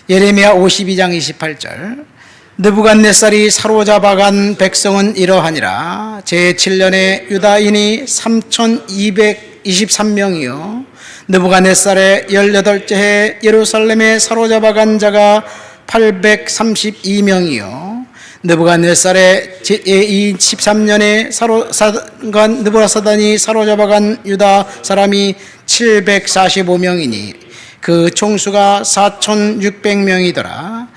예레미야 52장 28절. 느부갓네살이 사로잡아간 백성은 이러하니라. 제7년에 유다인이 3223명이요 느부갓네살의 18째 해 예루살렘에 사로잡아간 자가 832명이요 느부갓네살의 제13년에 느부갓네살이 사로잡아간 유다 사람이 745명이니 그 총수가 4600명이더라.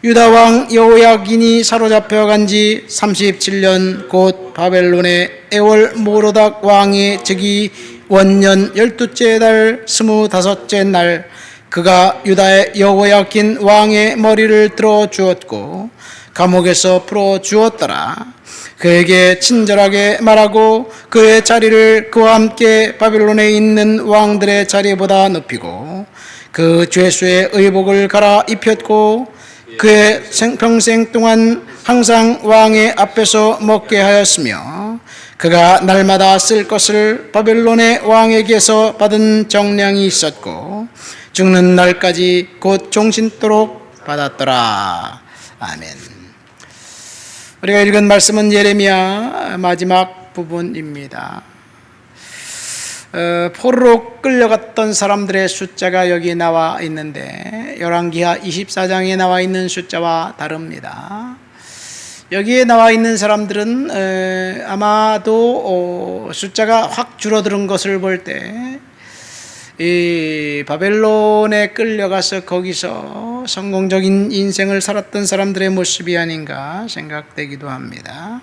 유다 왕 여호야긴이 사로잡혀간 지 37년 곧 바벨론의 에월 모로닥 왕의 즉위 원년 12째 달 25째 날 그가 유다의 여호야긴 왕의 머리를 들어 주었고 감옥에서 풀어 주었더라. 그에게 친절하게 말하고 그의 자리를 그와 함께 바벨론에 있는 왕들의 자리보다 높이고 그 죄수의 의복을 갈아 입혔고 그의 평생 동안 항상 왕의 앞에서 먹게 하였으며 그가 날마다 쓸 것을 바벨론의 왕에게서 받은 정량이 있었고 죽는 날까지 곧 종신토록 받았더라. 아멘. 우리가 읽은 말씀은 예레미야 마지막 부분입니다. 포로로 끌려갔던 사람들의 숫자가 여기 나와 있는데 열왕기하 24장에 나와 있는 숫자와 다릅니다. 여기에 나와 있는 사람들은 아마도 숫자가 확 줄어드는 것을 볼 때 이 바벨론에 끌려가서 거기서 성공적인 인생을 살았던 사람들의 모습이 아닌가 생각되기도 합니다.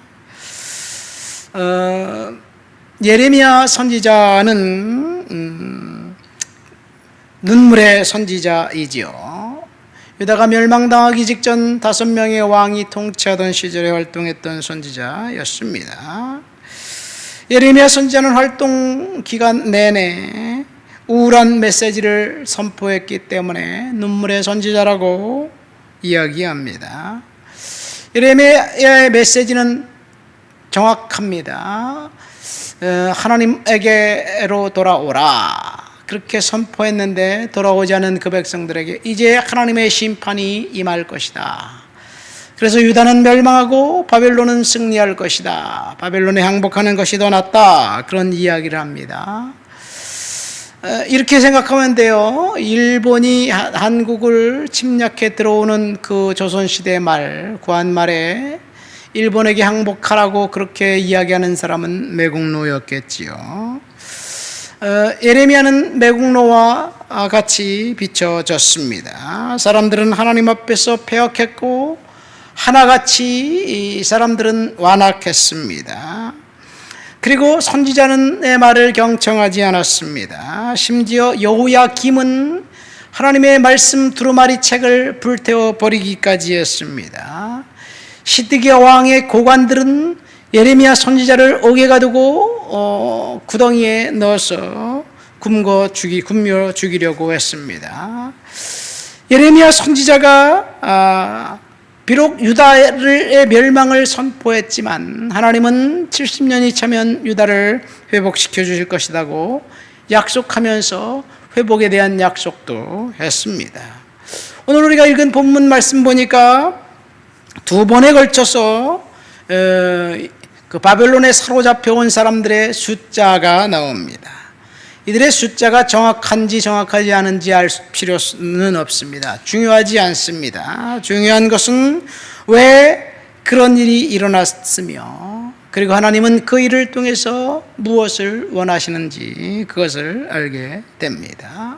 예레미야 선지자는 눈물의 선지자이지요. 유다가 멸망당하기 직전 5명의 왕이 통치하던 시절에 활동했던 선지자였습니다. 예레미야 선지자는 활동 기간 내내 우울한 메시지를 선포했기 때문에 눈물의 선지자라고 이야기합니다. 예레미야의 메시지는 정확합니다. 하나님에게로 돌아오라 그렇게 선포했는데 돌아오지 않은 그 백성들에게 이제 하나님의 심판이 임할 것이다. 그래서 유다는 멸망하고 바벨론은 승리할 것이다. 바벨론에 항복하는 것이 더 낫다. 그런 이야기를 합니다. 이렇게 생각하면 돼요. 일본이 한국을 침략해 들어오는 그 조선시대 말 구한말에 일본에게 항복하라고 그렇게 이야기하는 사람은 매국노였겠지요. 예레미야는 매국노와 같이 비춰졌습니다. 사람들은 하나님 앞에서 패역했고 하나같이 이 사람들은 완악했습니다. 그리고 선지자는 내 말을 경청하지 않았습니다. 심지어 여호야김은 하나님의 말씀 두루마리 책을 불태워 버리기까지 했습니다. 시드기야 왕의 고관들은 예레미야 선지자를 옥에 가두고 구덩이에 넣어서 굶겨 죽이려고 했습니다. 예레미야 선지자가 비록 유다의 멸망을 선포했지만 하나님은 70년이 차면 유다를 회복시켜 주실 것이라고 약속하면서 회복에 대한 약속도 했습니다. 오늘 우리가 읽은 본문 말씀 보니까 2번에 걸쳐서 그 바벨론에 사로잡혀온 사람들의 숫자가 나옵니다. 이들의 숫자가 정확한지 정확하지 않은지 알 필요는 없습니다. 중요하지 않습니다. 중요한 것은 왜 그런 일이 일어났으며 그리고 하나님은 그 일을 통해서 무엇을 원하시는지 그것을 알게 됩니다.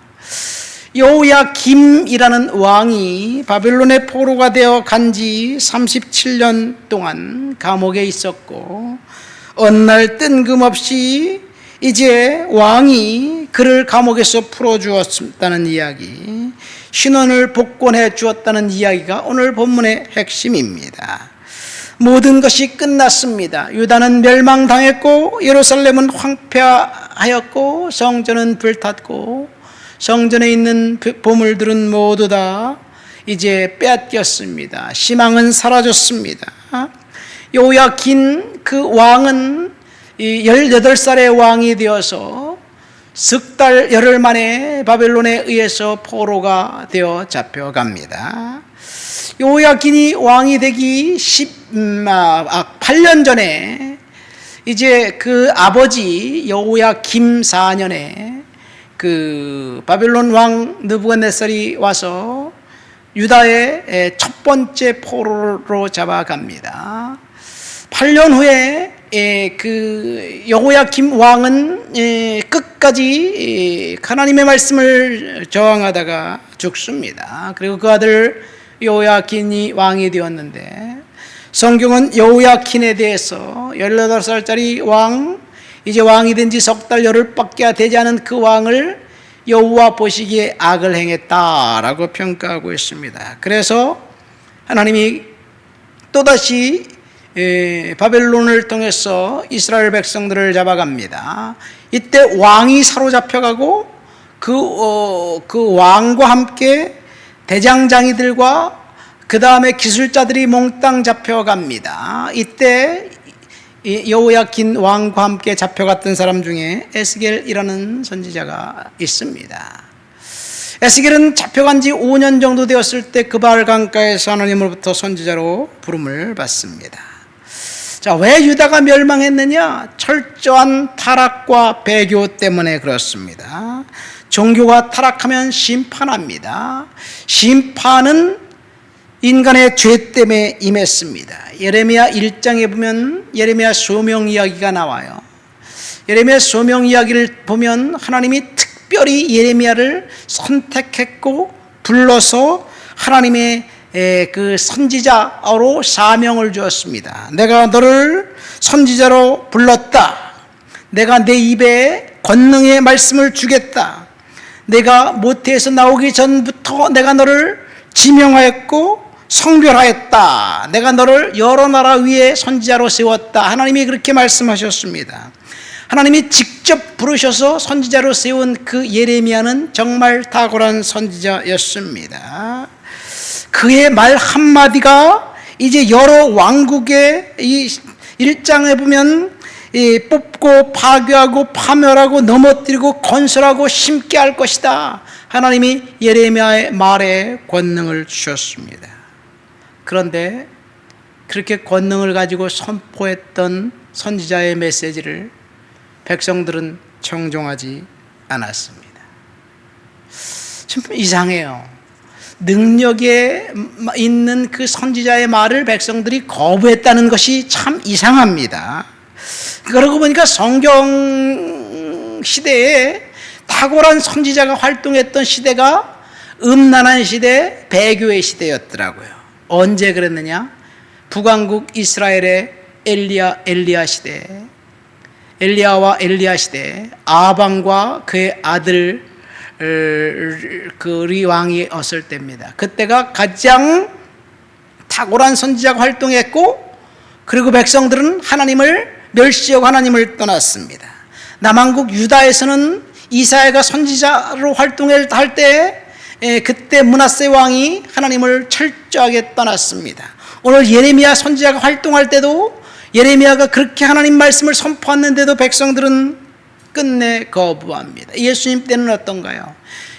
여호야김이라는 왕이 바벨론의 포로가 되어 간지 37년 동안 감옥에 있었고 어느 날 뜬금없이 이제 왕이 그를 감옥에서 풀어주었다는 이야기, 신원을 복권해 주었다는 이야기가 오늘 본문의 핵심입니다. 모든 것이 끝났습니다. 유다는 멸망당했고 예루살렘은 황폐하였고 성전은 불탔고 성전에 있는 보물들은 모두 다 이제 빼앗겼습니다. 희망은 사라졌습니다. 여호야긴 그 왕은 18살의 왕이 되어서 석 달 열흘 만에 바벨론에 의해서 포로가 되어 잡혀갑니다. 여호야긴이 왕이 되기 8년 전에 이제 그 아버지 여호야김 4년에 그 바벨론 왕 느부갓네살이 와서 유다의 첫 번째 포로로 잡아갑니다. 8년 후에 그 여호야김 왕은 끝까지 하나님의 말씀을 저항하다가 죽습니다. 그리고 그 아들 여호야긴이 왕이 되었는데, 성경은 여호야긴에 대해서 18살짜리 왕, 이제 왕이 된 지 석 달 열흘밖에 되지 않은 그 왕을 여호와 보시기에 악을 행했다라고 평가하고 있습니다. 그래서 하나님이 또다시 바벨론을 통해서 이스라엘 백성들을 잡아갑니다. 이때 왕이 사로잡혀가고 그 왕과 함께 대장장이들과 그 다음에 기술자들이 몽땅 잡혀갑니다. 이때 여호야긴 왕과 함께 잡혀갔던 사람 중에 에스겔이라는 선지자가 있습니다. 에스겔은 잡혀간 지 5년 정도 되었을 때 그발 강가에서 하나님으로부터 선지자로 부름을 받습니다. 자, 왜 유다가 멸망했느냐? 철저한 타락과 배교 때문에 그렇습니다. 종교가 타락하면 심판합니다. 심판은 인간의 죄 때문에 임했습니다. 예레미야 1장에 보면 예레미야 소명 이야기가 나와요. 예레미야 소명 이야기를 보면 하나님이 특별히 예레미야를 선택했고 불러서 하나님의 그 선지자로 사명을 주었습니다. 내가 너를 선지자로 불렀다. 내가 내 입에 권능의 말씀을 주겠다. 내가 모태에서 나오기 전부터 내가 너를 지명하였고 성별하였다. 내가 너를 여러 나라 위에 선지자로 세웠다. 하나님이 그렇게 말씀하셨습니다. 하나님이 직접 부르셔서 선지자로 세운 그 예레미야는 정말 탁월한 선지자였습니다. 그의 말 한마디가 이제 여러 왕국의 이 1장에 보면 뽑고 파괴하고 파멸하고 넘어뜨리고 건설하고 심게 할 것이다. 하나님이 예레미야의 말에 권능을 주셨습니다. 그런데 그렇게 권능을 가지고 선포했던 선지자의 메시지를 백성들은 청종하지 않았습니다. 참 이상해요. 능력에 있는 그 선지자의 말을 백성들이 거부했다는 것이 참 이상합니다. 그러고 보니까 성경 시대에 탁월한 선지자가 활동했던 시대가 음란한 시대, 배교의 시대였더라고요. 언제 그랬느냐? 북왕국 이스라엘의 엘리야 시대, 엘리야와 엘리야 시대, 아방과 그의 아들 그리 왕이 없을 때입니다. 그때가 가장 탁월한 선지자가 활동했고, 그리고 백성들은 하나님을 멸시하고 하나님을 떠났습니다. 남왕국 유다에서는 이사야가 선지자로 활동할 때 그때 므낫세 왕이 하나님을 철저하게 떠났습니다. 오늘 예레미야 선지자가 활동할 때도 예레미야가 그렇게 하나님 말씀을 선포했는데도 백성들은 끝내 거부합니다. 예수님 때는 어떤가요?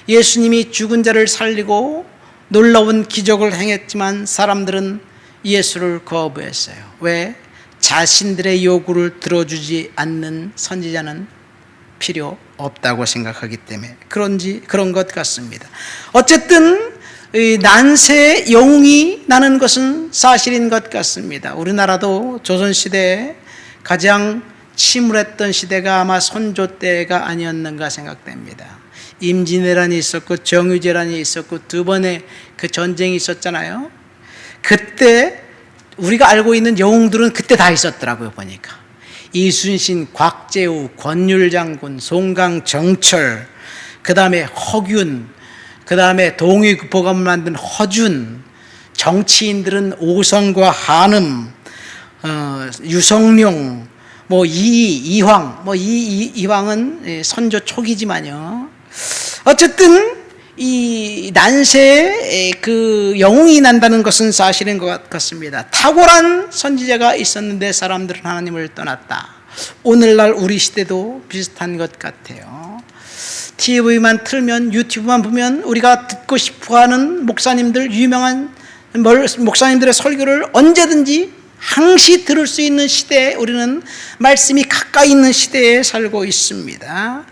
예수님이 죽은 자를 살리고 놀라운 기적을 행했지만 사람들은 예수를 거부했어요. 왜? 자신들의 요구를 들어주지 않는 선지자는 필요 없다고 생각하기 때문에 그런 것 같습니다. 어쨌든 난세의 영웅이 나는 것은 사실인 것 같습니다. 우리나라도 조선시대에 가장 침울했던 시대가 아마 선조 때가 아니었는가 생각됩니다. 임진왜란이 있었고 정유재란이 있었고 두 번의 그 전쟁이 있었잖아요. 그때 우리가 알고 있는 영웅들은 그때 다 있었더라고요. 보니까 이순신, 곽재우, 권율장군, 송강, 정철, 그 다음에 허균, 그 다음에 동의보감을 만든 허준, 정치인들은 오성과 한음, 유성룡, 이황, 이황은 선조 초기지만요. 어쨌든 이 난세에 그 영웅이 난다는 것은 사실인 것 같습니다. 탁월한 선지자가 있었는데 사람들은 하나님을 떠났다. 오늘날 우리 시대도 비슷한 것 같아요. TV만 틀면, 유튜브만 보면 우리가 듣고 싶어하는 목사님들, 유명한 목사님들의 설교를 언제든지 항시 들을 수 있는 시대에, 우리는 말씀이 가까이 있는 시대에 살고 있습니다.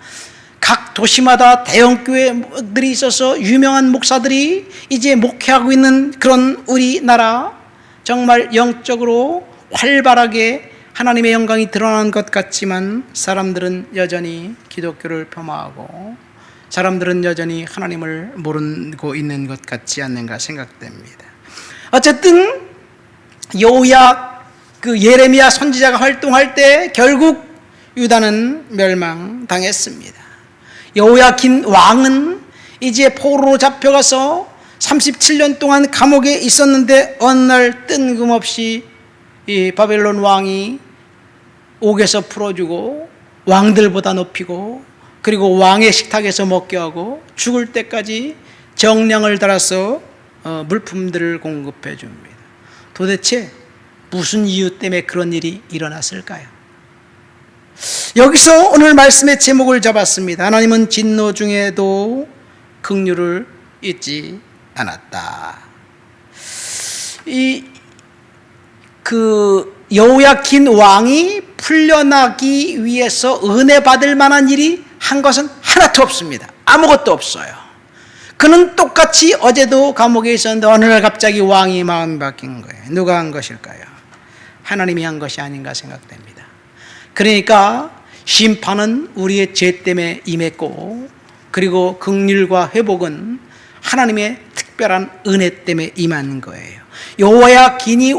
각 도시마다 대형 교회들이 있어서 유명한 목사들이 이제 목회하고 있는 그런 우리나라, 정말 영적으로 활발하게 하나님의 영광이 드러나는 것 같지만 사람들은 여전히 기독교를 폄하하고 사람들은 여전히 하나님을 모르고 있는 것 같지 않는가 생각됩니다. 어쨌든 여호야 예레미야 선지자가 활동할 때 결국 유다는 멸망당했습니다. 여호야긴 왕은 이제 포로로 잡혀가서 37년 동안 감옥에 있었는데 어느 날 뜬금없이 이 바벨론 왕이 옥에서 풀어주고 왕들보다 높이고 그리고 왕의 식탁에서 먹게 하고 죽을 때까지 정량을 달아서 물품들을 공급해 줍니다. 도대체 무슨 이유 때문에 그런 일이 일어났을까요? 여기서 오늘 말씀의 제목을 잡았습니다. 하나님은 진노 중에도 긍휼을 잊지 않았다. 여호야킨 왕이 풀려나기 위해서 은혜 받을 만한 일이 한 것은 하나도 없습니다. 아무것도 없어요. 그는 똑같이 어제도 감옥에 있었는데 어느 날 갑자기 왕이 마음이 바뀐 거예요. 누가 한 것일까요? 하나님이 한 것이 아닌가 생각됩니다. 그러니까 심판은 우리의 죄 때문에 임했고, 그리고 긍휼과 회복은 하나님의 특별한 은혜 때문에 임한 거예요. 여호야긴이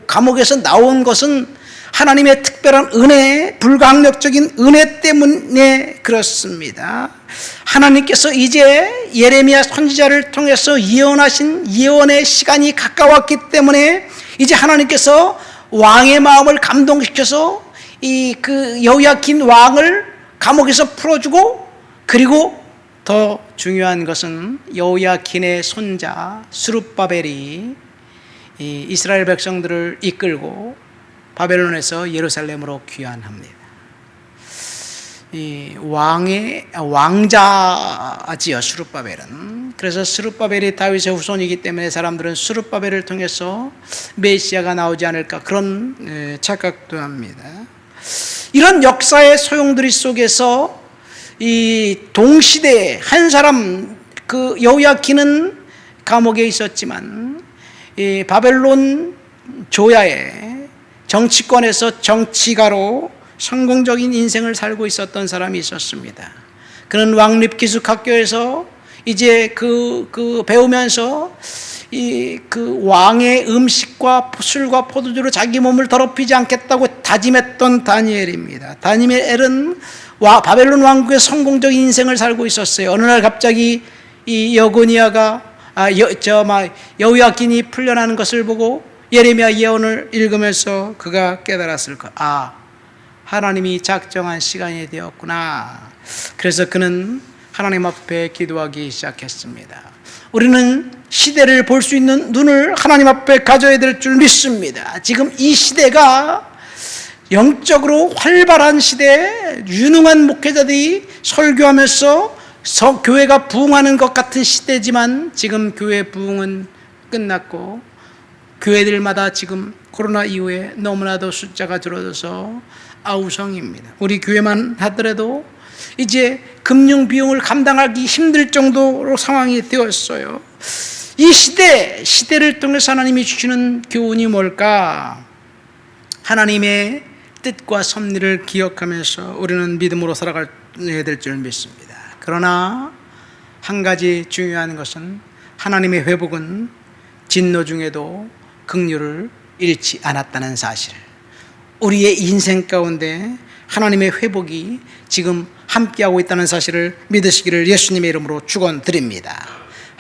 감옥에서 나온 것은 하나님의 특별한 은혜, 불가항력적인 은혜 때문에 그렇습니다. 하나님께서 이제 예레미야 선지자를 통해서 예언하신 예언의 시간이 가까웠기 때문에 이제 하나님께서 왕의 마음을 감동시켜서 여호야긴 왕을 감옥에서 풀어주고, 그리고 더 중요한 것은 여호야긴의 손자 스룹바벨이 이스라엘 백성들을 이끌고 바벨론에서 예루살렘으로 귀환합니다. 왕자지요, 스룹바벨은. 그래서 스룹바벨이 다윗의 후손이기 때문에 사람들은 스룹바벨을 통해서 메시아가 나오지 않을까, 그런 착각도 합니다. 이런 역사의 소용돌이 속에서 이 동시대에 한 사람, 여호야긴은 감옥에 있었지만 이 바벨론 조야의 정치권에서 정치가로 성공적인 인생을 살고 있었던 사람이 있었습니다. 그는 왕립기숙학교에서 이제 배우면서 왕의 음식과 술과 포도주로 자기 몸을 더럽히지 않겠다고 다짐했던 다니엘입니다. 다니엘은 바벨론 왕국의 성공적인 인생을 살고 있었어요. 어느 날 갑자기 이 여고니아가 여호야긴이 풀려나는 것을 보고 예레미야 예언을 읽으면서 그가 깨달았을 것. 하나님이 작정한 시간이 되었구나. 그래서 그는 하나님 앞에 기도하기 시작했습니다. 우리는 시대를 볼 수 있는 눈을 하나님 앞에 가져야 될 줄 믿습니다. 지금 이 시대가 영적으로 활발한 시대에 유능한 목회자들이 설교하면서 교회가 부흥하는 것 같은 시대지만, 지금 교회 부흥은 끝났고 교회들마다 지금 코로나 이후에 너무나도 숫자가 줄어들어서 아우성입니다. 우리 교회만 하더라도 이제 금융 비용을 감당하기 힘들 정도로 상황이 되었어요. 이 시대를 통해서 하나님이 주시는 교훈이 뭘까? 하나님의 뜻과 섭리를 기억하면서 우리는 믿음으로 살아가야 될 줄 믿습니다. 그러나 한 가지 중요한 것은 하나님의 회복은 진노 중에도 긍휼을 잃지 않았다는 사실, 우리의 인생 가운데 하나님의 회복이 지금 함께하고 있다는 사실을 믿으시기를 예수님의 이름으로 축원드립니다.